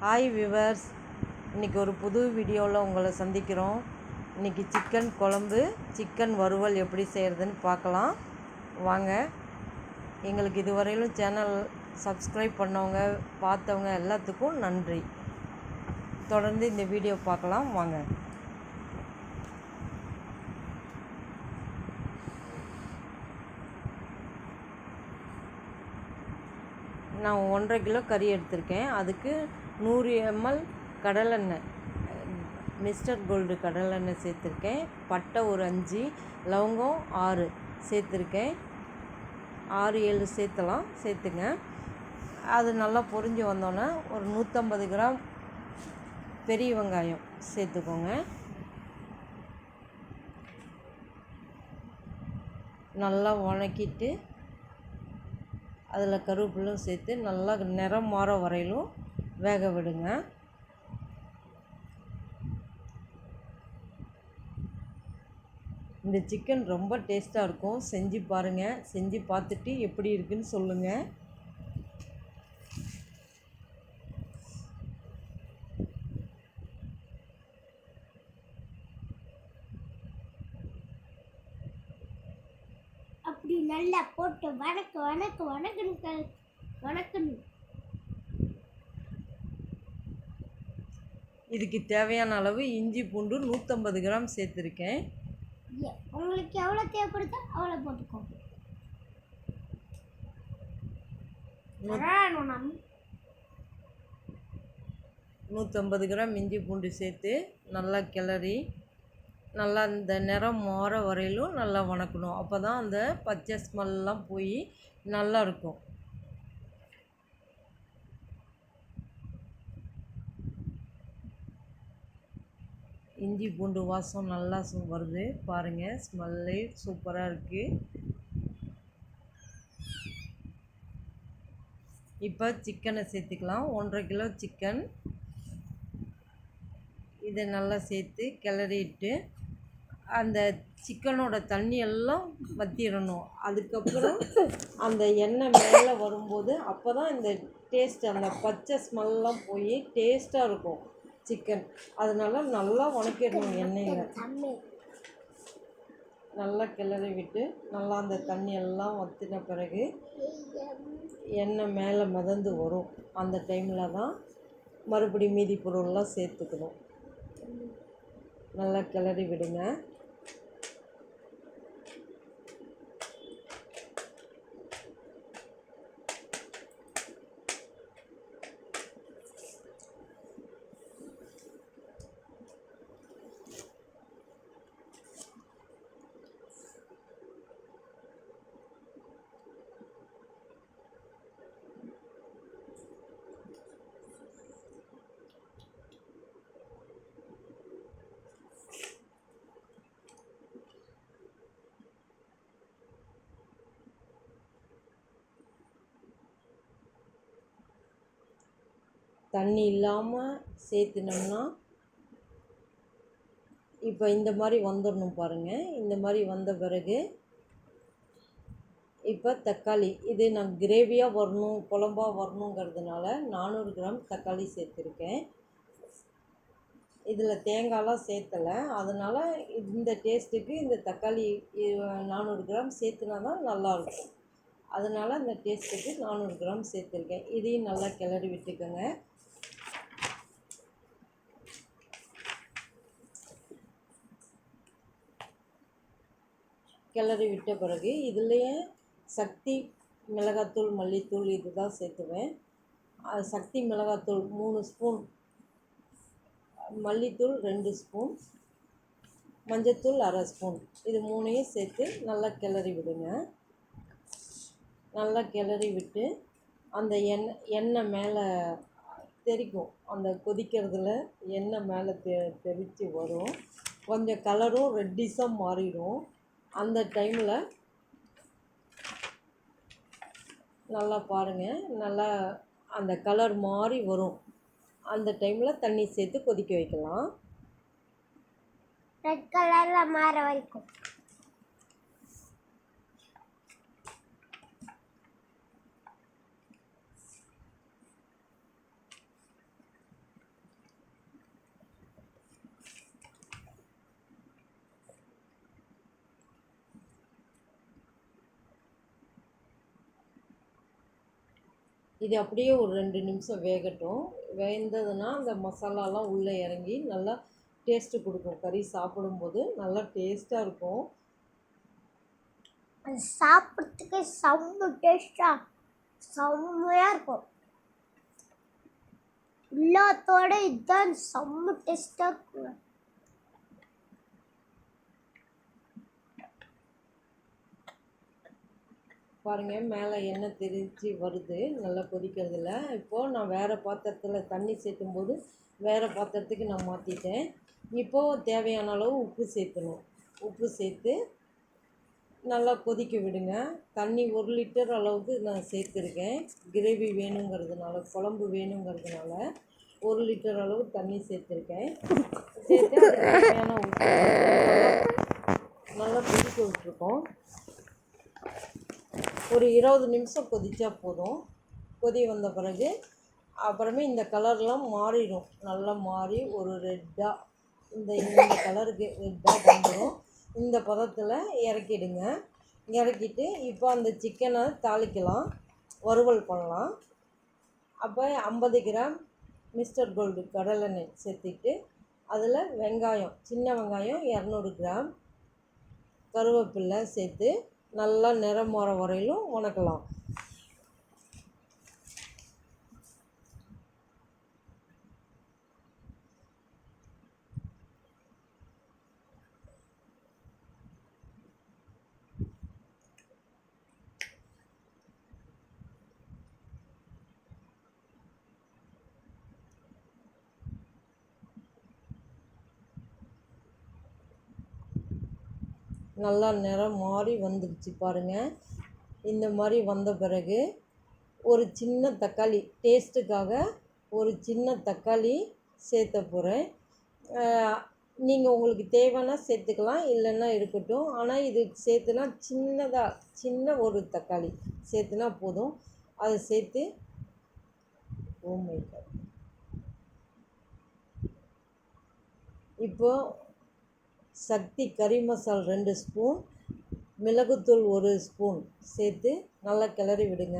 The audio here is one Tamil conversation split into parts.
ஹாய் விவர்ஸ், இன்றைக்கி ஒரு புது வீடியோவில் உங்களை சந்திக்கிறோம். இன்றைக்கி சிக்கன் குழம்பு, சிக்கன் வறுவல் எப்படி செய்கிறதுன்னு பார்க்கலாம் வாங்க. எங்களுக்கு இதுவரையிலும் சேனல் சப்ஸ்கிரைப் பண்ணவங்க பார்த்தவங்க எல்லாத்துக்கும் நன்றி. தொடர்ந்து இந்த வீடியோ பார்க்கலாம் வாங்க. நான் 1.5 கிலோ கறி எடுத்திருக்கேன். அதுக்கு 100 ml கடலெண்ணெய், மிஸ்டர் கோல்டு கடலெண்ணெய் சேர்த்துருக்கேன். பட்டை ஒரு 5, லவங்கம் 6 சேர்த்துருக்கேன். 6-7 சேர்த்துங்க. அது நல்லா பொரிஞ்சு வந்தோன்னே ஒரு 150 கிராம் பெரிய வெங்காயம் சேர்த்துக்கோங்க. நல்லா வணக்கிட்டு அதில் கருவேப்பிலும் சேர்த்து நல்லா நிறம் மாற வரையிலும் வேக விடுங்க. இந்த சிக்கன் ரொம்ப டேஸ்ட்டாக இருக்கும். செஞ்சு பாருங்கள். செஞ்சு பார்த்துட்டு எப்படி இருக்குன்னு சொல்லுங்கள். அப்படி நல்லா போட்டு வணக்கணும். இதுக்கு தேவையான அளவு இஞ்சி பூண்டு 150 கிராம் சேர்த்துருக்கேன். உங்களுக்கு எவ்வளோ தேவைப்படுதோ அவ்வளோ போட்டுக்கோங்க. 150 கிராம் இஞ்சி பூண்டு சேர்த்து நல்லா கிளறி நல்லா இந்த நிறம் மாற வரையிலும் நல்லா வணக்கணும். அப்போ தான் அந்த பச்சை ஸ்மெல்லாம் போய் நல்லா இருக்கும். இஞ்சி பூண்டு வாசம் நல்லா வருது பாருங்கள். ஸ்மெல்லே சூப்பராக இருக்குது. இப்போ சிக்கனை சேர்த்துக்கலாம். 1.5 கிலோ சிக்கன். இதை நல்லா சேர்த்து கிளறிட்டு அந்த சிக்கனோட தண்ணி எல்லாம் வற்றிடணும். அதுக்கப்புறம் அந்த எண்ணெய் மேலே வரும்போது அப்போ தான் இந்த டேஸ்ட், அந்த பச்சை ஸ்மெல்லாம் போய் டேஸ்ட்டாக இருக்கும் சிக்கன். அதனால நல்லா வணக்கிடணும். எண்ணெயில் நல்லா கிளறி விட்டு நல்லா அந்த தண்ணி எல்லாம் வற்றின பிறகு எண்ணெய் மேலே மிதந்து வரும். அந்த டைமில் தான் மறுபடி மீதி பொருள்லாம் சேர்த்துக்கணும். நல்லா கிளறி விடுங்க. தண்ணி இல்லாமல் சேர்த்துனோம்னா இப்போ இந்த மாதிரி வந்துடணும் பாருங்கள். இந்த மாதிரி வந்த பிறகு இப்போ தக்காளி, இது நான் கிரேவியாக வரணும், குழம்பாக வரணுங்கிறதுனால 400 கிராம் தக்காளி சேர்த்துருக்கேன். இதில் தேங்காயெலாம் சேர்த்தலை. அதனால் இந்த டேஸ்ட்டுக்கு இந்த தக்காளி 400 கிராம் சேர்த்துனா தான் நல்லாயிருக்கும். அதனால் இந்த டேஸ்ட்டுக்கு 400 கிராம் சேர்த்துருக்கேன். இதையும் நல்லா கிளறி விட்டுக்கோங்க. கிளறி விட்ட பிறகு இதுலேயே சக்தி மிளகாத்தூள், மல்லித்தூள் இது தான் சேர்த்துவேன். சக்தி மிளகாத்தூள் 3 ஸ்பூன், மல்லித்தூள் 2 ஸ்பூன், மஞ்சத்தூள் 1/2 ஸ்பூன். இது 3ஐயும் சேர்த்து நல்லா கிளறி விடுங்க. நல்லா கிளறி விட்டு அந்த எண்ணெய் மேலே தெறிக்கும். அந்த கொதிக்கிறதுல எண்ணெய் மேலே தெறித்து வரும். கொஞ்சம் கலரும் ரெட்டிஷாக மாறிடும். அந்த டைமில் நல்லா பாருங்கள், நல்லா அந்த கலர் மாறி வரும். அந்த டைமில் தண்ணி சேர்த்து கொதிக்க வைக்கலாம். ரெட் கலரில் மாற வரைக்கும். இது அப்படியே ஒரு 2 நிமிஷம் வேகட்டும். வெந்ததுன்னா அந்த மசாலாலாம் உள்ளே இறங்கி நல்லா டேஸ்ட்டு கொடுக்கும். கறி சாப்பிடும்போது நல்லா டேஸ்ட்டாக இருக்கும். அது சாப்பிட்றதுக்கு செம்ம டேஸ்ட்டாக செம்மையாக இருக்கும். எல்லாத்தோட இதுதான் செம்ம டேஸ்ட்டாக இருக்குங்க. பாருங்கள், மேலே எண்ணெய் தெரிச்சு வருது நல்லா கொதிக்கிறதுல. இப்போது நான் வேறு பாத்திரத்தில் தண்ணி சேர்த்தும்போது வேறு பாத்திரத்துக்கு நான் மாற்றிட்டேன். இப்போது தேவையான அளவு உப்பு சேர்க்கணும். உப்பு சேர்த்து நல்லா கொதிக்க விடுங்க. தண்ணி 1 லிட்டர் அளவுக்கு நான் சேர்த்துருக்கேன். கிரேவி வேணுங்கிறதுனால, குழம்பு வேணுங்கிறதுனால 1 லிட்டர் அளவு தண்ணி சேர்த்துருக்கேன். சேர்த்து அதுக்கு தேவையான உப்பு நல்லா கொதிக்க விட்டுருக்கோம். ஒரு 20 நிமிஷம் கொதித்தா போதும். கொதி வந்த பிறகு அப்புறமே இந்த கலர்லாம் மாறிடும். நல்லா மாறி ஒரு ரெட்டாக இந்த கலருக்கு ரெட்டாக வந்துடும். இந்த பதத்தில் இறக்கிடுங்க. இறக்கிட்டு இப்போ அந்த சிக்கனை தாளிக்கலாம், வறுவல் பண்ணலாம். அப்போ 50 கிராம் மிஸ்டர் கோல்டு கடலெண்ணெய் சேர்த்துட்டு அதில் வெங்காயம், சின்ன வெங்காயம் 200 கிராம், கருவேப்பிலை சேர்த்து நல்லா நிறம் மாற வரையிலும் வணக்கலாம். நல்லா நிறம் மாறி வந்துடுச்சு பாருங்கள். இந்த மாதிரி வந்த பிறகு ஒரு சின்ன தக்காளி, டேஸ்ட்டுக்காக ஒரு சின்ன தக்காளி சேர்த்த போகிறேன். நீங்கள் உங்களுக்கு தேவைன்னா சேர்த்துக்கலாம், இல்லைன்னா இருக்கட்டும். ஆனால் இது சேர்த்துனா சின்ன ஒரு தக்காளி சேர்த்துனா போதும். அதை சேர்த்து இப்போது சக்தி கறி மசால் 2 ஸ்பூன், மிளகுத்தூள் 1 ஸ்பூன் சேர்த்து நல்லா கிளறி விடுங்க.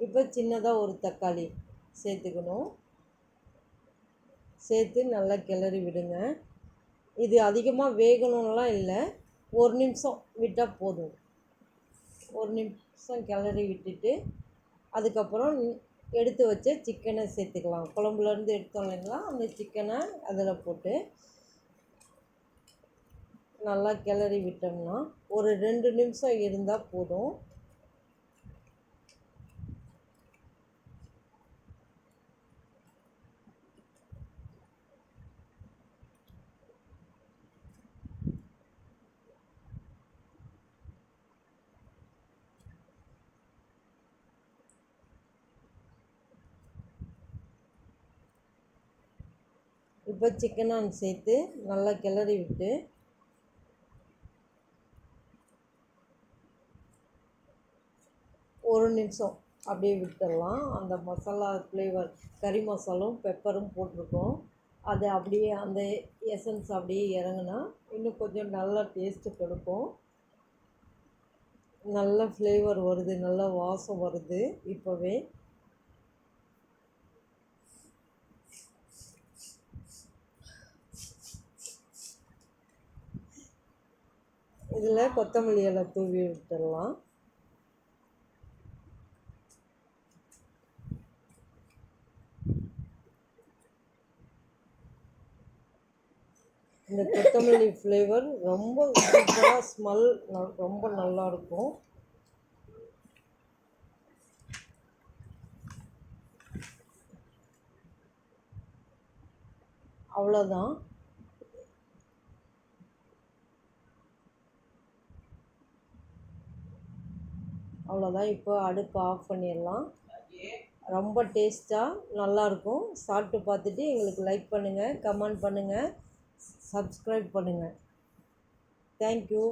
இப்போ சின்னதாக ஒரு தக்காளி சேர்த்துக்கணும். சேர்த்து நல்லா கிளறி விடுங்க. இது அதிகமாக வேகணும்லாம் இல்லை, 1 நிமிஷம் விட்டால் போதும். 1 நிமிஷம் கிளறி விட்டுட்டு அதுக்கப்புறம் எடுத்து வச்ச சிக்கனை சேர்த்துக்கலாம். குழம்புலேருந்து எடுத்தோம் இல்லைங்களா, அந்த சிக்கனை அதில் போட்டு நல்லா கிளறி விட்டோம்னா ஒரு 2 நிமிஷம் இருந்தால் போதும். இப்போ சிக்கனை சேர்த்து நல்லா கிளறி விட்டு ஒரு நிமிஷம் அப்படியே விட்டுடலாம். அந்த மசாலா ஃப்ளேவர், கறி மசாலும் பெப்பரும் போட்டிருக்கோம், அது அப்படியே அந்த எசன்ஸ் அப்படியே இறங்குனா இன்னும் கொஞ்சம் நல்லா டேஸ்ட்டு கொடுக்கும். நல்ல ஃப்ளேவர் வருது, நல்ல வாசம் வருது இப்போவே. இதில் கொத்தமல்லி இலை தூவி விட்டுடலாம். இந்த கொத்தமல்லி ஃப்ளேவர் ரொம்ப சூப்பராக ஸ்மெல் ரொம்ப நல்லாயிருக்கும். அவ்வளோதான். இப்போ அடுப்பை ஆஃப் பண்ணிடலாம். ரொம்ப டேஸ்ட்டாக நல்லாயிருக்கும். சாப்பிட்டு பார்த்துட்டு எங்களுக்கு லைக் பண்ணுங்கள், கமெண்ட் பண்ணுங்கள், சப்ஸ்கிரைப் பண்ணுங்கள். தேங்க்யூ.